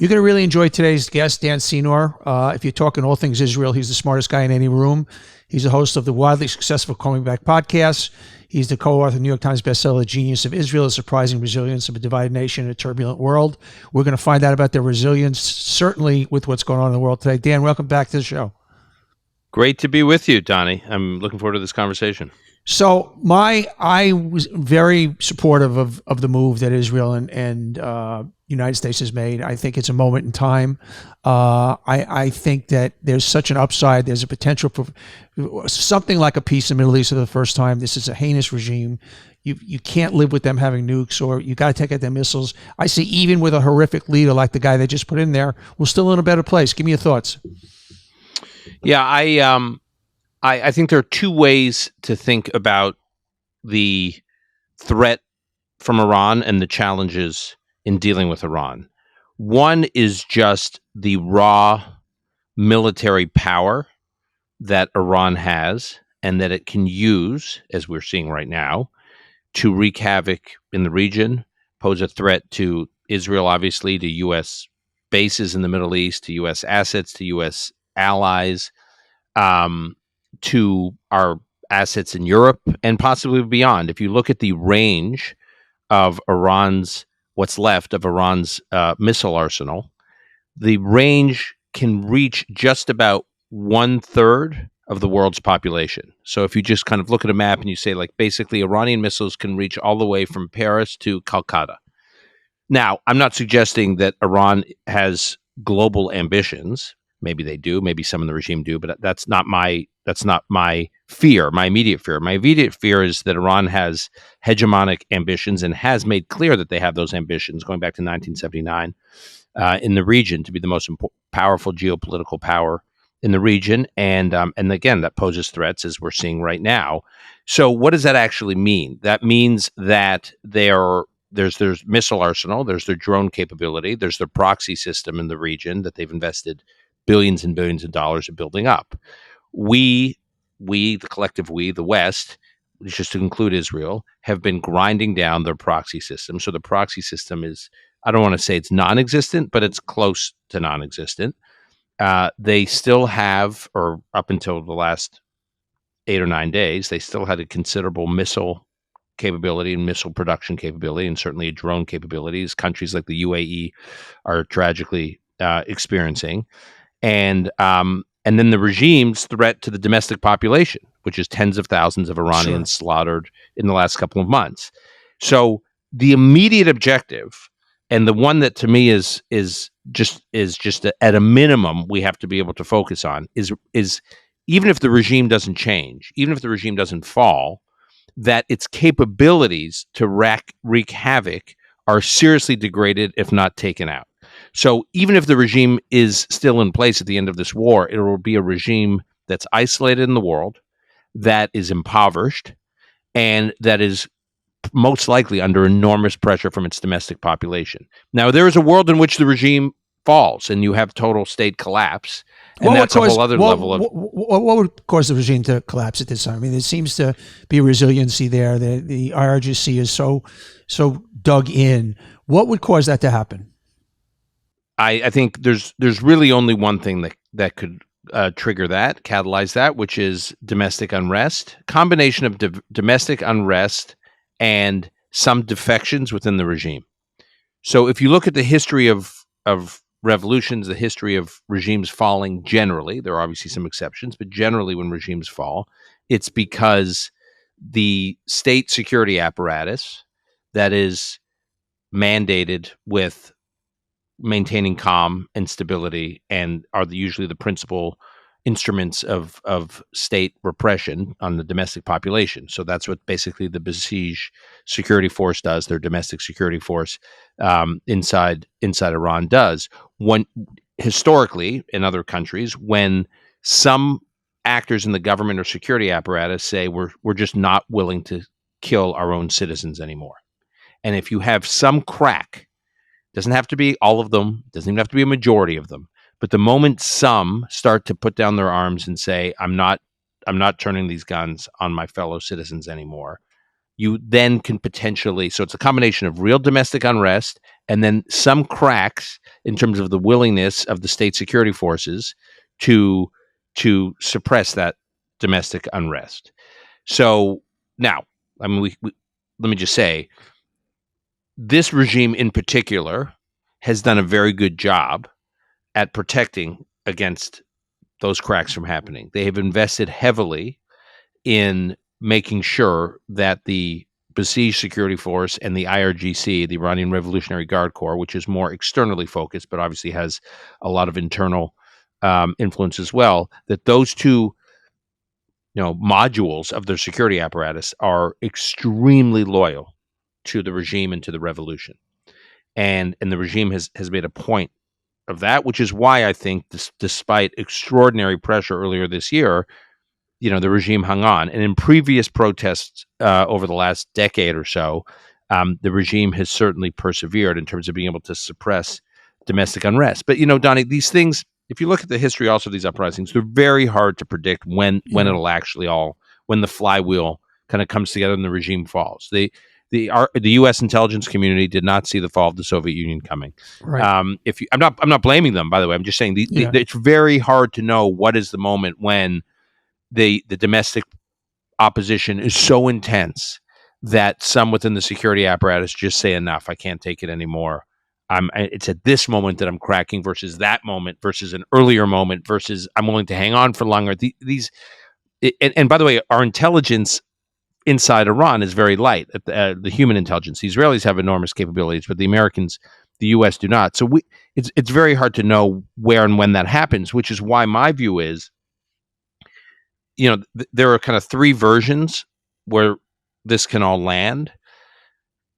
You're going to really enjoy today's guest, Dan Senor. If you're talking all things Israel, he's the smartest guy in any room. He's the host of the wildly successful Coming Back podcast. He's the co-author of the New York Times bestseller, The Genius of Israel, The Surprising Resilience of a Divided Nation in a Turbulent World. We're going to find out about their resilience, certainly with what's going on in the world today. Dan, welcome back to the show. Great to be with you, Donnie. I'm looking forward to this conversation. So I was very supportive of the move that Israel and United States has made. I think it's a moment in time. I think that there's such an upside. There's a potential for something like a peace in the Middle East for the first time. This is a heinous regime. You can't live with them having nukes, or you got to take out their missiles. I see even with a horrific leader like the guy they just put in there, we're still in a better place. Give me your thoughts. Yeah, I think there are two ways to think about the threat from Iran and the challenges in dealing with Iran. One is just the raw military power that Iran has and that it can use, as we're seeing right now, to wreak havoc in the region, pose a threat to Israel, obviously, to U.S. bases in the Middle East, to U.S. assets, to U.S. allies, to our assets in Europe and possibly beyond. If you look at the range of what's left of Iran's missile arsenal, the range can reach just about 1/3 of the world's population. So if you just kind of look at a map and you say, like, basically Iranian missiles can reach all the way from Paris to Calcutta. Now, I'm not suggesting that Iran has global ambitions. Maybe they do. Maybe some in the regime do, but that's not my fear, my immediate fear. My immediate fear is that Iran has hegemonic ambitions and has made clear that they have those ambitions going back to 1979 in the region to be the most powerful geopolitical power in the region. And again, that poses threats as we're seeing right now. So what does that actually mean? That means that there's their missile arsenal, there's their drone capability, there's their proxy system in the region that they've invested billions and billions of dollars in building up. We, the collective we, the West, just to include Israel, have been grinding down their proxy system. So the proxy system is, I don't want to say it's non-existent, but it's close to non-existent. They still have, or up until the last 8 or 9 days, they still had a considerable missile capability and missile production capability, and certainly a drone capabilities. Countries like the UAE are tragically experiencing. And then the regime's threat to the domestic population, which is tens of thousands of Iranians slaughtered in the last couple of months. So the immediate objective, and the one that to me is just at a minimum we have to be able to focus on, is even if the regime doesn't change, even if the regime doesn't fall, that its capabilities to wreak havoc are seriously degraded, if not taken out. So even if the regime is still in place at the end of this war, it will be a regime that's isolated in the world, that is impoverished, and that is most likely under enormous pressure from its domestic population. Now, there is a world in which the regime falls and you have total state collapse, and that's a whole other level of... What would cause the regime to collapse at this time? I mean, there seems to be resiliency there. The IRGC is so dug in. What would cause that to happen? I think there's really only one thing that could trigger that, catalyze that, which is domestic unrest, combination of domestic unrest and some defections within the regime. So if you look at the history of revolutions, the history of regimes falling generally, there are obviously some exceptions, but generally when regimes fall, it's because the state security apparatus that is mandated with maintaining calm and stability and are usually the principal instruments of state repression on the domestic population. So that's what basically the Basij security force does, their domestic security force inside Iran does. When historically in other countries, when some actors in the government or security apparatus say we're just not willing to kill our own citizens anymore. And if you have some crack, doesn't have to be all of them, doesn't even have to be a majority of them, but the moment some start to put down their arms and say, I'm not turning these guns on my fellow citizens anymore, you then can potentially, so it's a combination of real domestic unrest and then some cracks in terms of the willingness of the state security forces to suppress that domestic unrest. So now, I mean, we let me just say, this regime in particular has done a very good job at protecting against those cracks from happening. They have invested heavily in making sure that the besieged security force and the IRGC, the Iranian Revolutionary Guard Corps, which is more externally focused, but obviously has a lot of internal influence as well, that those two modules of their security apparatus are extremely loyal to the regime and to the revolution. And the regime has made a point of that, which is why I think despite extraordinary pressure earlier this year, the regime hung on. And in previous protests over the last decade or so, the regime has certainly persevered in terms of being able to suppress domestic unrest. But, Donnie, these things, if you look at the history also of these uprisings, they're very hard to predict when it'll actually when the flywheel kind of comes together and the regime falls. The U.S. intelligence community did not see the fall of the Soviet Union coming. Right. I'm not blaming them, by the way. I'm just saying it's very hard to know what is the moment when the domestic opposition is so intense that some within the security apparatus just say enough. I can't take it anymore. It's at this moment that I'm cracking versus that moment versus an earlier moment versus I'm willing to hang on for longer. And by the way, our intelligence inside Iran is very light. The human intelligence. The Israelis have enormous capabilities, but the Americans, the U.S. do not. So it's very hard to know where and when that happens, which is why my view is, there are kind of three versions where this can all land.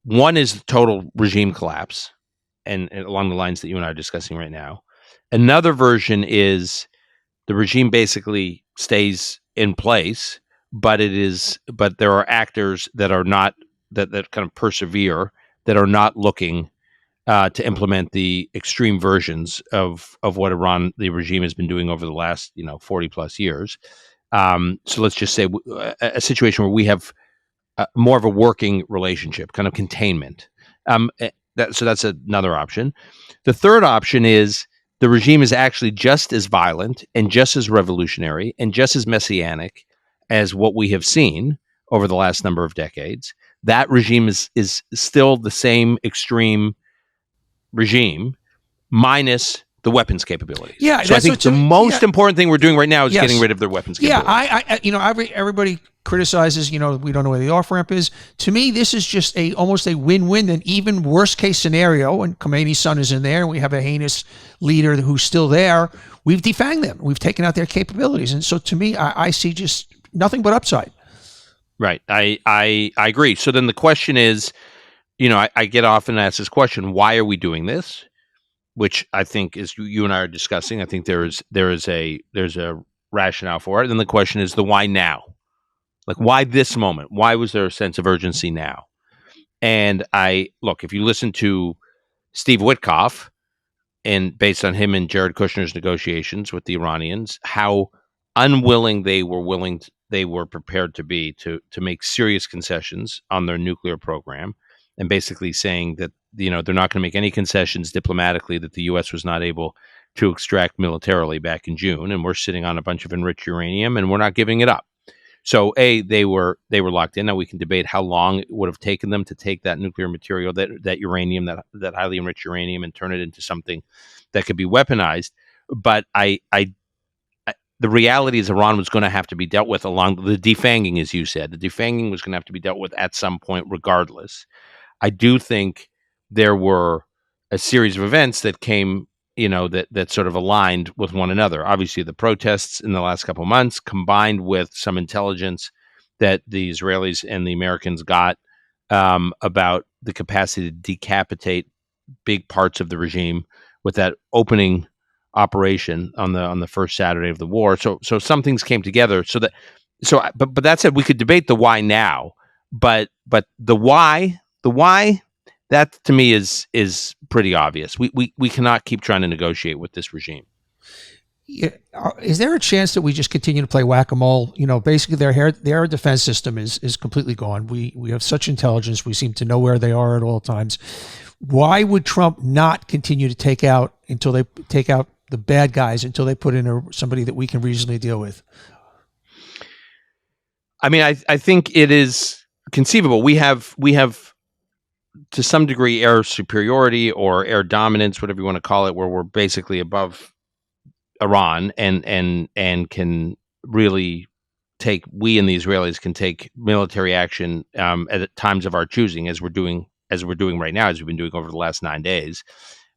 One is total regime collapse, and along the lines that you and I are discussing right now. Another version is the regime basically stays in place, but there are actors that are not that kind of persevere, that are not looking to implement the extreme versions of what the regime has been doing over the last 40 plus years. So let's just say a situation where we have more of a working relationship, kind of containment. So that's another option. The third option is the regime is actually just as violent and just as revolutionary and just as messianic as what we have seen over the last number of decades. That regime is still the same extreme regime, minus the weapons capabilities. Yeah, so I think the most important thing we're doing right now is getting rid of their weapons capabilities. Yeah, everybody criticizes, we don't know where the off ramp is. To me, this is just almost a win-win. An even worst case scenario, and Khomeini's son is in there, and we have a heinous leader who's still there. We've defanged them. We've taken out their capabilities, and so to me, I see just nothing but upside. Right, I agree. So then the question is, I get often asked this question: why are we doing this? Which I think is you and I are discussing. I think there's a rationale for it. And the question is the why now? Like, why this moment? Why was there a sense of urgency now? And if you listen to Steve Witkoff, and based on him and Jared Kushner's negotiations with the Iranians, how unwilling they were prepared to be to make serious concessions on their nuclear program, and basically saying that they're not going to make any concessions diplomatically that the U.S. was not able to extract militarily back in June, and we're sitting on a bunch of enriched uranium, and we're not giving it up. So, they were locked in. Now we can debate how long it would have taken them to take that nuclear material, that uranium, that highly enriched uranium, and turn it into something that could be weaponized. But the reality is Iran was going to have to be dealt with along the defanging, as you said. The defanging was going to have to be dealt with at some point, regardless. I do think there were a series of events that came, that sort of aligned with one another. Obviously, the protests in the last couple of months, combined with some intelligence that the Israelis and the Americans got about the capacity to decapitate big parts of the regime with that opening operation on the first Saturday of the war. So some things came together. But that said, we could debate the why now, but the why. That to me is pretty obvious. We cannot keep trying to negotiate with this regime. is there a chance that we just continue to play whack-a-mole? Basically their defense system is completely gone. We have such intelligence. We seem to know where they are at all times. Why would Trump not continue to take out the bad guys until they put in somebody that we can reasonably deal with? I mean, I think it is conceivable. We have to some degree air superiority or air dominance, whatever you want to call it, where we're basically above Iran and can really we and the Israelis can take military action at times of our choosing, as we're doing right now, as we've been doing over the last 9 days.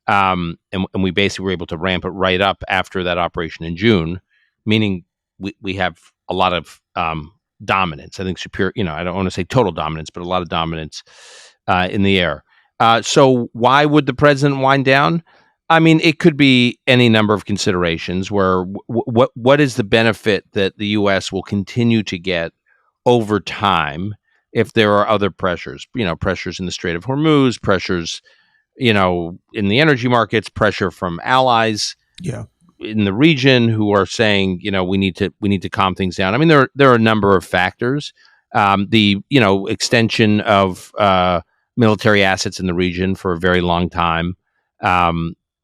And we basically were able to ramp it right up after that operation in June, meaning we have a lot of dominance. I think superior, I don't want to say total dominance, but a lot of dominance in the air. So why would the president wind down? I mean, it could be any number of considerations where what is the benefit that the U.S. will continue to get over time if there are other pressures, pressures in the Strait of Hormuz, pressures, in the energy markets, pressure from allies in the region who are saying, we need to calm things down. I mean, there are a number of factors. The extension of military assets in the region for a very long time.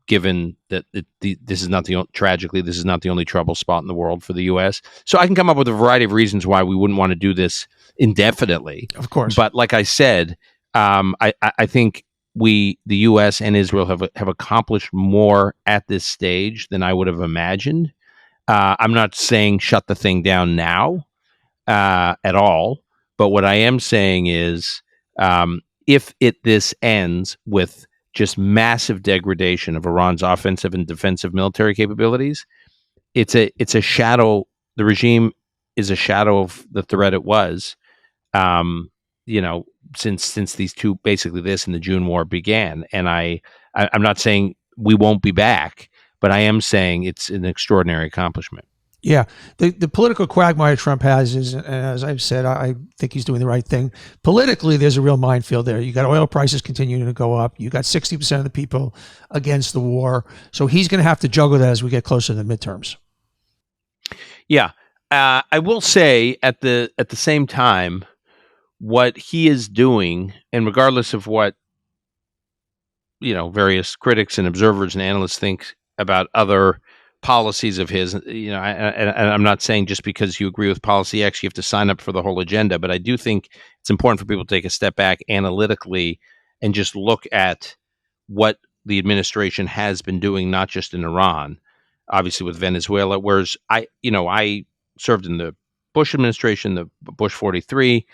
Given that this is not tragically, this is not the only trouble spot in the world for the U.S. So I can come up with a variety of reasons why we wouldn't want to do this indefinitely. Of course. But like I said, I think the U.S. and Israel have accomplished more at this stage than I would have imagined. I'm not saying shut the thing down now at all. But what I am saying is if this ends with just massive degradation of Iran's offensive and defensive military capabilities, it's a shadow. The regime is a shadow of the threat it was, since these two, basically this and the June war began. And I'm not saying we won't be back, but I am saying it's an extraordinary accomplishment. Yeah, the political quagmire Trump has is, and as I've said, I think he's doing the right thing. Politically, there's a real minefield there. You got oil prices continuing to go up. You got 60% of the people against the war. So he's going to have to juggle that as we get closer to the midterms. Yeah, I will say at the same time, what he is doing, and regardless of what various critics and observers and analysts think about other policies of his, I'm not saying just because you agree with policy X, you have to sign up for the whole agenda, but I do think it's important for people to take a step back analytically and just look at what the administration has been doing, not just in Iran, obviously with Venezuela, whereas I served in the Bush administration, the Bush 43,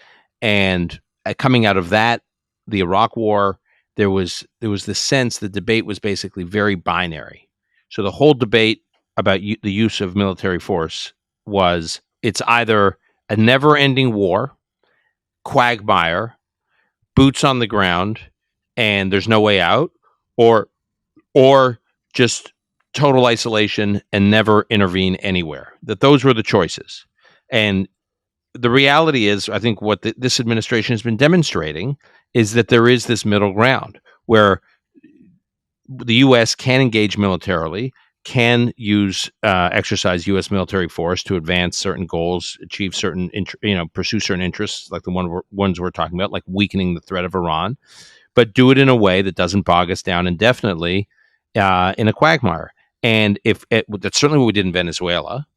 and coming out of that, the Iraq war, there was the sense the debate was basically very binary. So the whole debate about the use of military force was, it's either a never-ending war, quagmire, boots on the ground, and there's no way out, or just total isolation and never intervene anywhere. Those were the choices. And the reality is, I think what this administration has been demonstrating is that there is this middle ground where the U.S. can engage militarily, can exercise U.S. military force to advance certain goals, achieve certain, pursue certain interests, like the ones we're talking about, like weakening the threat of Iran, but do it in a way that doesn't bog us down indefinitely in a quagmire. And that's certainly what we did in Venezuela.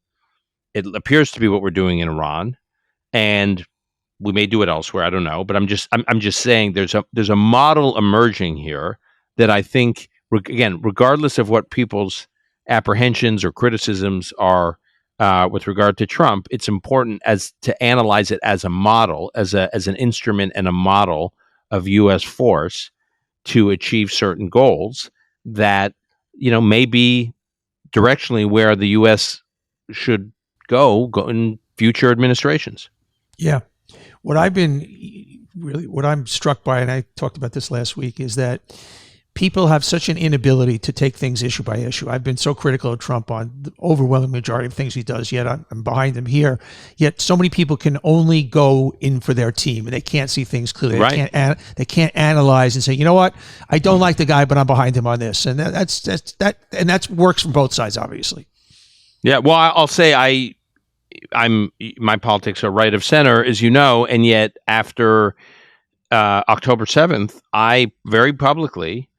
It appears to be what we're doing in Iran, and we may do it elsewhere. I don't know, but I'm just saying there's a model emerging here that I think, again, regardless of what people's apprehensions or criticisms are with regard to Trump, it's important to analyze it as a model, as an instrument and a model of U.S. force to achieve certain goals that may be directionally where the U.S. should go in future administrations. Yeah. What I'm struck by, and I talked about this last week, is that people have such an inability to take things issue by issue. I've been so critical of Trump on the overwhelming majority of things he does, yet I'm behind him here. Yet so many people can only go in for their team, and they can't see things clearly. Right. They can't analyze and say, you know what, I don't like the guy, but I'm behind him on this. And that works from both sides, obviously. Yeah, well, I'll say I'm my politics are right of center, as you know, and yet after October 7th, I very publicly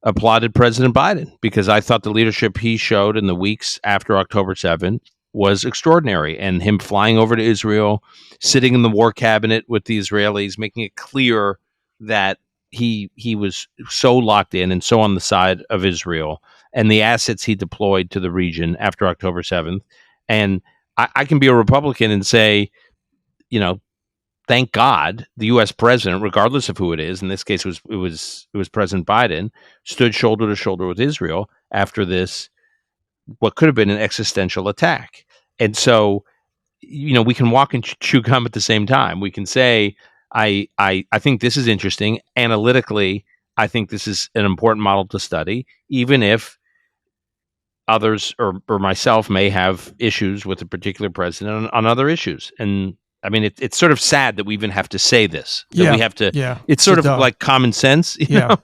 applauded President Biden because I thought the leadership he showed in the weeks after October 7th was extraordinary. And him flying over to Israel, sitting in the war cabinet with the Israelis, making it clear that he was so locked in and so on the side of Israel and the assets he deployed to the region after October 7th. And I can be a Republican and say, you know, thank God the U.S. president, regardless of who it is, in this case it was President Biden, stood shoulder to shoulder with Israel after this what could have been an existential attack. And so, we can walk and chew gum at the same time. We can say, I think this is interesting analytically. I think this is an important model to study, even if others or myself may have issues with a particular president on other issues. And I mean, it's sort of sad that we even have to say this. That we have to. Yeah. It's sort of like common sense. You know?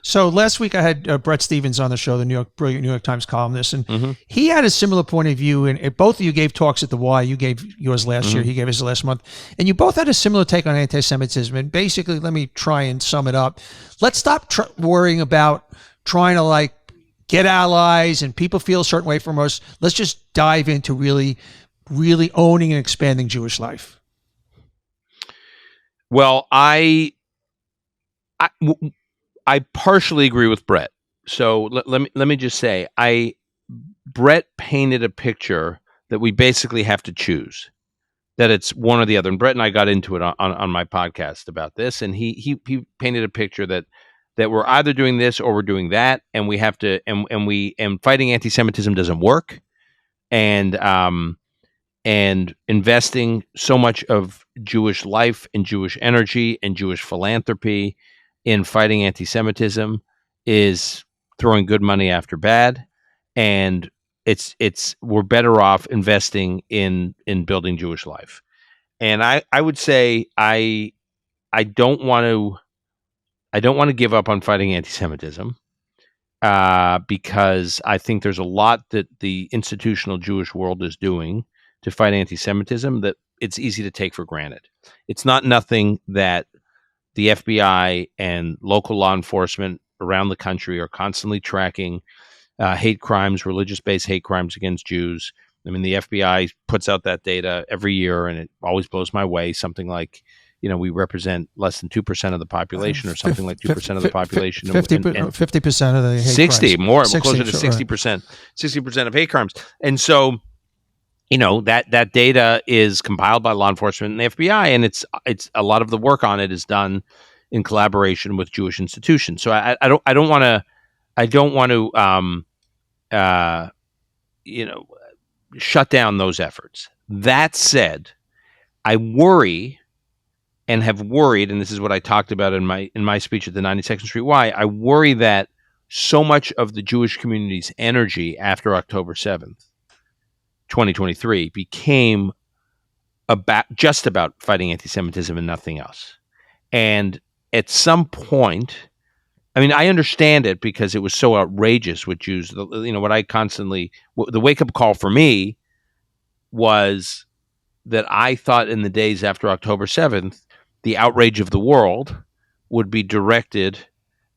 So last week I had Brett Stevens on the show, the brilliant New York Times columnist, and he had a similar point of view. And both of you gave talks at the Y. You gave yours last year. He gave his last month. And you both had a similar take on anti-Semitism. And basically, let me try and sum it up. Let's stop worrying about trying to get allies and people feel a certain way from us. Let's just dive into really, really owning and expanding Jewish life. Well, I partially agree with Brett. So let me just say, Brett painted a picture that we basically have to choose, that it's one or the other. And Brett and I got into it on my podcast about this, and he painted a picture that we're either doing this or we're doing that, and we have to and fighting anti-Semitism doesn't work, and investing so much of Jewish life and Jewish energy and Jewish philanthropy in fighting anti-Semitism is throwing good money after bad, and we're better off investing in building Jewish life. And I would say I don't want to give up on fighting anti-Semitism because I think there's a lot that the institutional Jewish world is doing to fight anti-Semitism that it's easy to take for granted. It's not nothing that the FBI and local law enforcement around the country are constantly tracking hate crimes, religious-based hate crimes against Jews. I mean, the FBI puts out that data every year, and it always blows my way. Something like, we represent less than 2% of the population, or something like 2% of the population. 50% of the hate 60, crimes. More, 60, closer to 60%. 60% of hate crimes. And so, that data is compiled by law enforcement and the FBI, and it's a lot of the work on it is done in collaboration with Jewish institutions. So I don't want to shut down those efforts. That said, I worry and have worried, and this is what I talked about in my speech at the 92nd Street Y. I worry that so much of the Jewish community's energy after October 7th, 2023, became just about fighting anti-Semitism and nothing else. And at some point, I mean, I understand it because it was so outrageous with Jews. The wake-up call for me was that I thought in the days after October 7th, the outrage of the world would be directed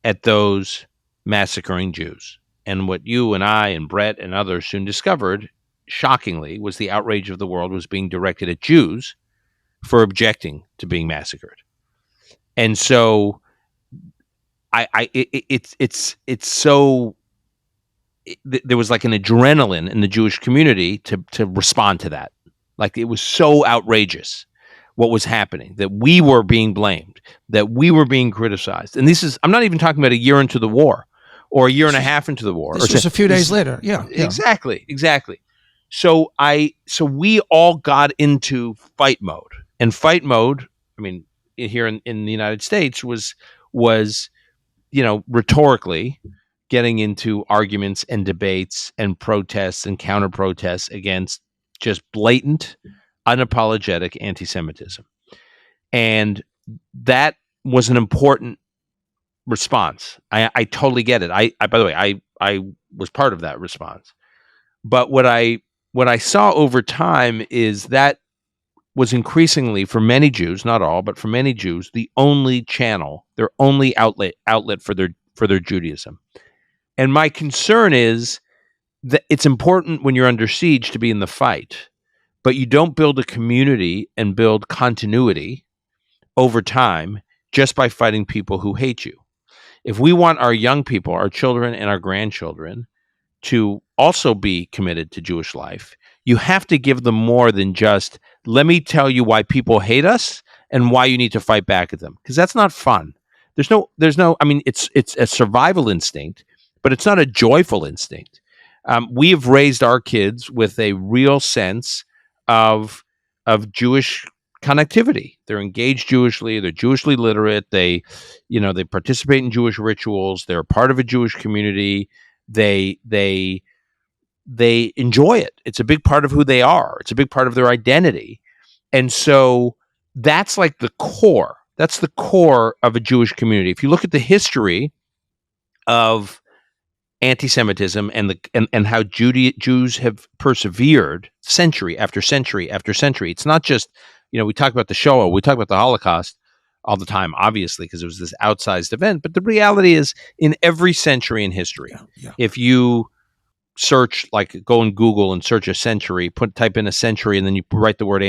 at those massacring Jews. And what you and I and Brett and others soon discovered, shockingly, was the outrage of the world was being directed at Jews for objecting to being massacred. And so there was like an adrenaline in the Jewish community to respond to that. Like, it was so outrageous what was happening, that we were being blamed, that we were being criticized. And I'm not even talking about a year into the war or a year and a half into the war. This was a few days later. Yeah. Exactly. So we all got into fight mode, and fight mode, I mean, here in the United States was rhetorically getting into arguments and debates and protests and counter protests against just blatant, unapologetic anti-Semitism. And that was an important response. I totally get it. By the way, I was part of that response. But what I saw over time is that was increasingly, for many Jews, not all, but for many Jews, the only channel, their only outlet for their Judaism. And my concern is that it's important when you're under siege to be in the fight, but you don't build a community and build continuity over time just by fighting people who hate you. If we want our young people, our children and our grandchildren to also be committed to Jewish life, you have to give them more than just, let me tell you why people hate us and why you need to fight back at them. Because that's not fun. I mean, it's a survival instinct, but it's not a joyful instinct. We have raised our kids with a real sense of Jewish connectivity. They're engaged Jewishly. They're Jewishly literate. They participate in Jewish rituals. They're part of a Jewish community. They enjoy it. It's a big part of who they are. It's a big part of their identity. And so that's like the core. That's the core of a Jewish community. If you look at the history of anti-Semitism and how Jews have persevered century after century after century. It's not just, we talk about the Shoah, we talk about the Holocaust all the time, obviously, because it was this outsized event. But the reality is, in every century in history, if you search, like go in Google and search a century, type in a century, and then you write the word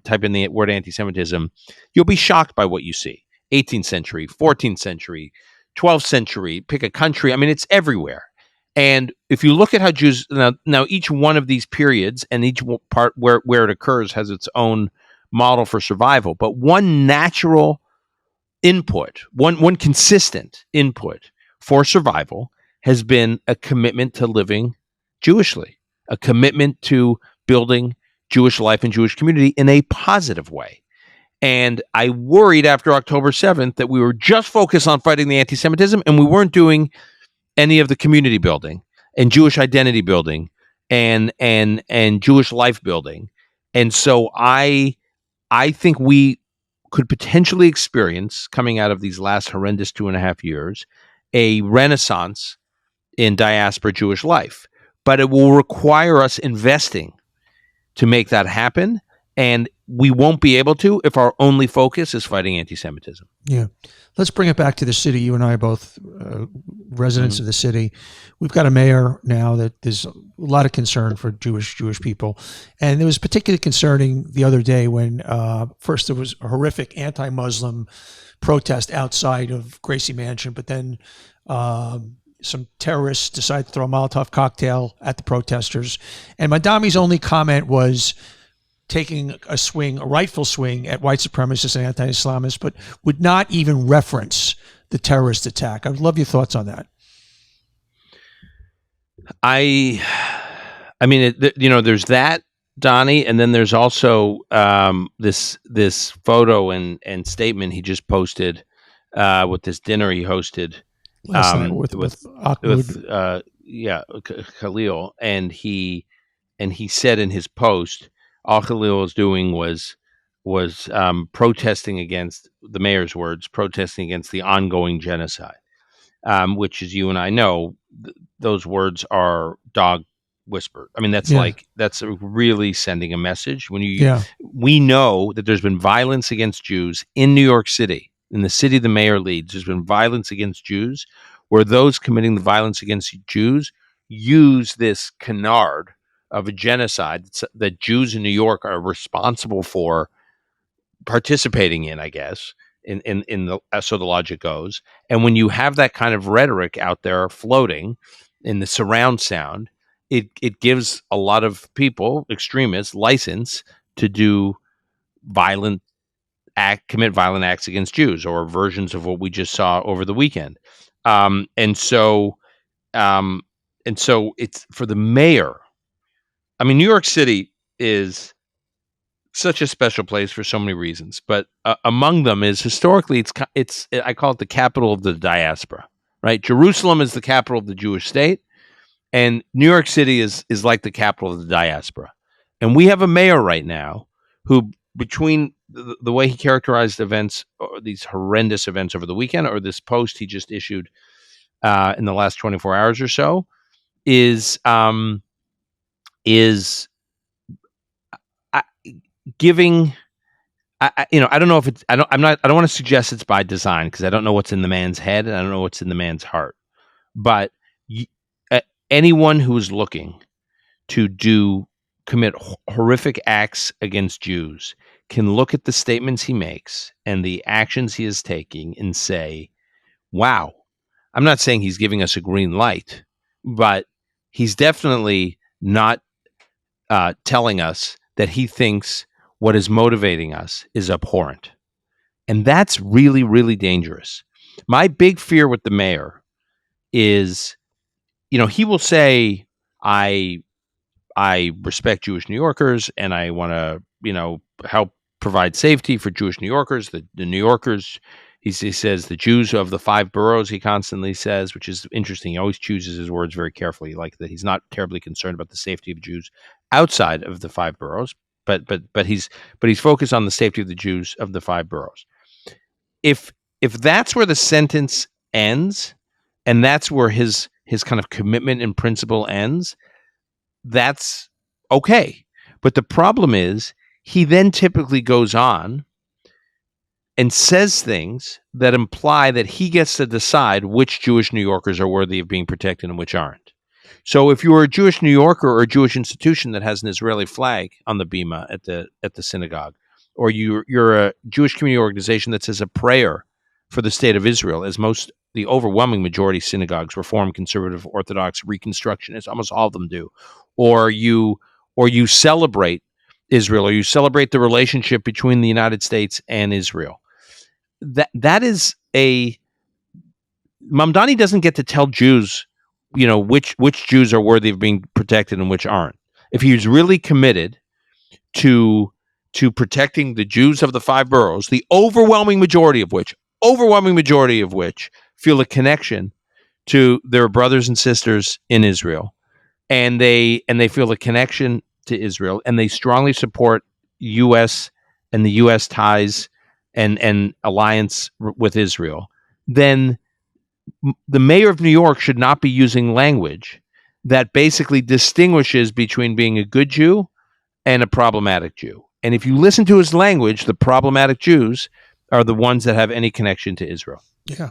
type in the word anti-Semitism, you'll be shocked by what you see. 18th century, 14th century, 12th century, pick a country. I mean, it's everywhere. And if you look at how Jews now each one of these periods and each part where it occurs has its own model for survival, but one natural input, one consistent input for survival has been a commitment to living Jewishly, a commitment to building Jewish life and Jewish community in a positive way. And I worried after October 7th that we were just focused on fighting the anti-Semitism and we weren't doing any of the community building and Jewish identity building and Jewish life building. And so I think we could potentially experience, coming out of these last horrendous 2.5 years, a renaissance in diaspora Jewish life. But it will require us investing to make that happen. And we won't be able to if our only focus is fighting anti-Semitism. Yeah. Let's bring it back to the city. You and I are both residents of the city. We've got a mayor now that there's a lot of concern for Jewish people. And it was particularly concerning the other day when first there was a horrific anti-Muslim protest outside of Gracie Mansion, but then some terrorists decided to throw a Molotov cocktail at the protesters. And Madami's only comment was taking a rightful swing at white supremacists and anti-Islamists, but would not even reference the terrorist attack. I would love your thoughts on that. I mean, there's that, Donnie, and then there's also this photo and statement he just posted with this dinner he hosted last night with Khalil, and he said in his post, all Khalil was doing was protesting against, the mayor's words, protesting against the ongoing genocide, which, as you and I know, those words are dog whispered. I mean, that's really sending a message. We know that there's been violence against Jews in New York City, in the city the mayor leads. There's been violence against Jews, where those committing the violence against Jews use this canard of a genocide that Jews in New York are responsible for participating in, I guess, in the, so the logic goes. And when you have that kind of rhetoric out there floating in the surround sound, it gives a lot of people, extremists, license to do commit violent acts against Jews, or versions of what we just saw over the weekend. And so it's for the mayor. I mean, New York City is such a special place for so many reasons, but among them is, historically, it's I call it the capital of the diaspora, right? Jerusalem is the capital of the Jewish state, and New York City is like the capital of the diaspora. And we have a mayor right now who, between the way he characterized events, or these horrendous events over the weekend, or this post he just issued in the last 24 hours or so, is is giving. I don't know if it's. I don't want to suggest it's by design because I don't know what's in the man's head and I don't know what's in the man's heart. But anyone who is looking to commit horrific acts against Jews can look at the statements he makes and the actions he is taking and say, wow, I'm not saying he's giving us a green light, but he's definitely not telling us that he thinks what is motivating us is abhorrent. And that's really, really dangerous. My big fear with the mayor is, he will say, I respect Jewish New Yorkers and I want to, help provide safety for Jewish New Yorkers. The New Yorkers, he says the Jews of the 5 boroughs, he constantly says, which is interesting. He always chooses his words very carefully, like that he's not terribly concerned about the safety of Jews outside of the 5 boroughs, but he's focused on the safety of the Jews of the 5 boroughs. If that's where the sentence ends, and that's where his kind of commitment and principle ends, that's okay. But the problem is he then typically goes on and says things that imply that he gets to decide which Jewish New Yorkers are worthy of being protected and which aren't. So if you're a Jewish New Yorker or a Jewish institution that has an Israeli flag on the bima at the synagogue, or you're a Jewish community organization that says a prayer for the state of Israel, as the overwhelming majority of synagogues, Reform, Conservative, Orthodox, Reconstructionists, almost all of them do, or you celebrate Israel, or you celebrate the relationship between the United States and Israel. That is Mamdani doesn't get to tell Jews, which Jews are worthy of being protected and which aren't. If he's really committed to protecting the Jews of the 5 boroughs, the overwhelming majority of which feel a connection to their brothers and sisters in Israel, and they feel a connection to Israel, and they strongly support U.S. and the U.S. ties and alliance with Israel, then the mayor of New York should not be using language that basically distinguishes between being a good Jew and a problematic Jew. And if you listen to his language, the problematic Jews are the ones that have any connection to Israel. Yeah.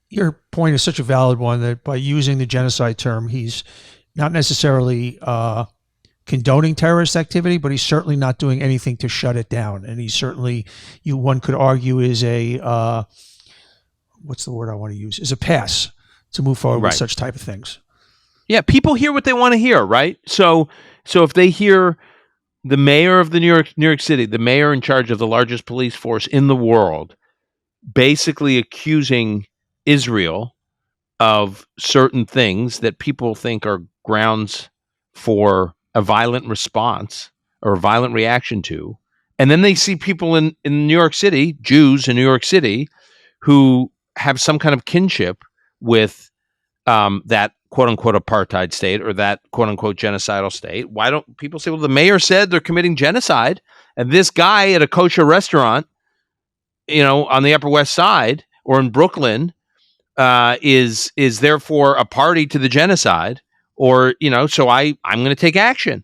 Your point is such a valid one that by using the genocide term, he's not necessarily condoning terrorist activity, but he's certainly not doing anything to shut it down. And he certainly, one could argue, is a, what's the word I want to use, is a pass to move forward with such type of things. Yeah, people hear what they want to hear, right? So if they hear the mayor of the New York City, the mayor in charge of the largest police force in the world, basically accusing Israel of certain things that people think are grounds for a violent response or a violent reaction to, and then they see people in New York City, Jews in New York City, who have some kind of kinship with that quote-unquote apartheid state or that quote-unquote genocidal state. Why don't people say, well, the mayor said they're committing genocide, and this guy at a kosher restaurant, on the Upper West Side or in Brooklyn is therefore a party to the genocide, or, so I'm going to take action.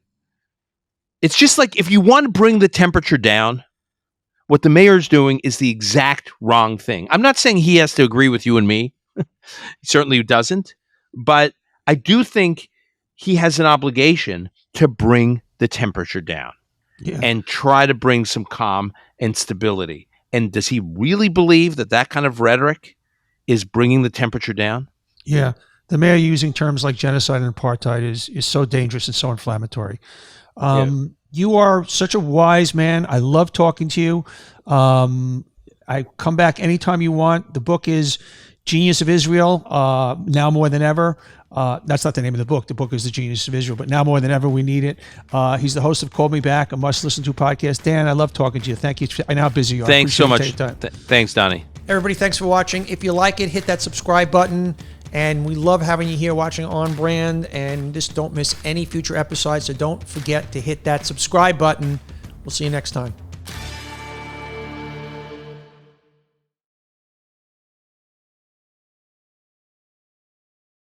It's just like, if you want to bring the temperature down, what the mayor's doing is the exact wrong thing. I'm not saying he has to agree with you and me. He certainly doesn't. But I do think he has an obligation to bring the temperature down and try to bring some calm and stability. And does he really believe that kind of rhetoric is bringing the temperature down? Yeah. The mayor using terms like genocide and apartheid is so dangerous and so inflammatory. You are such a wise man. I love talking to you. I come back anytime you want. The book is Genius of Israel, now more than ever. That's not the name of the book. The book is The Genius of Israel, but now more than ever, we need it. He's the host of Call Me Back, a must-listen-to podcast. Dan, I love talking to you. Thank you. I know how busy you are. Thanks so much. Thanks, Donnie. Everybody, thanks for watching. If you like it, hit that subscribe button. And we love having you here watching On Brand. And just don't miss any future episodes. So don't forget to hit that subscribe button. We'll see you next time.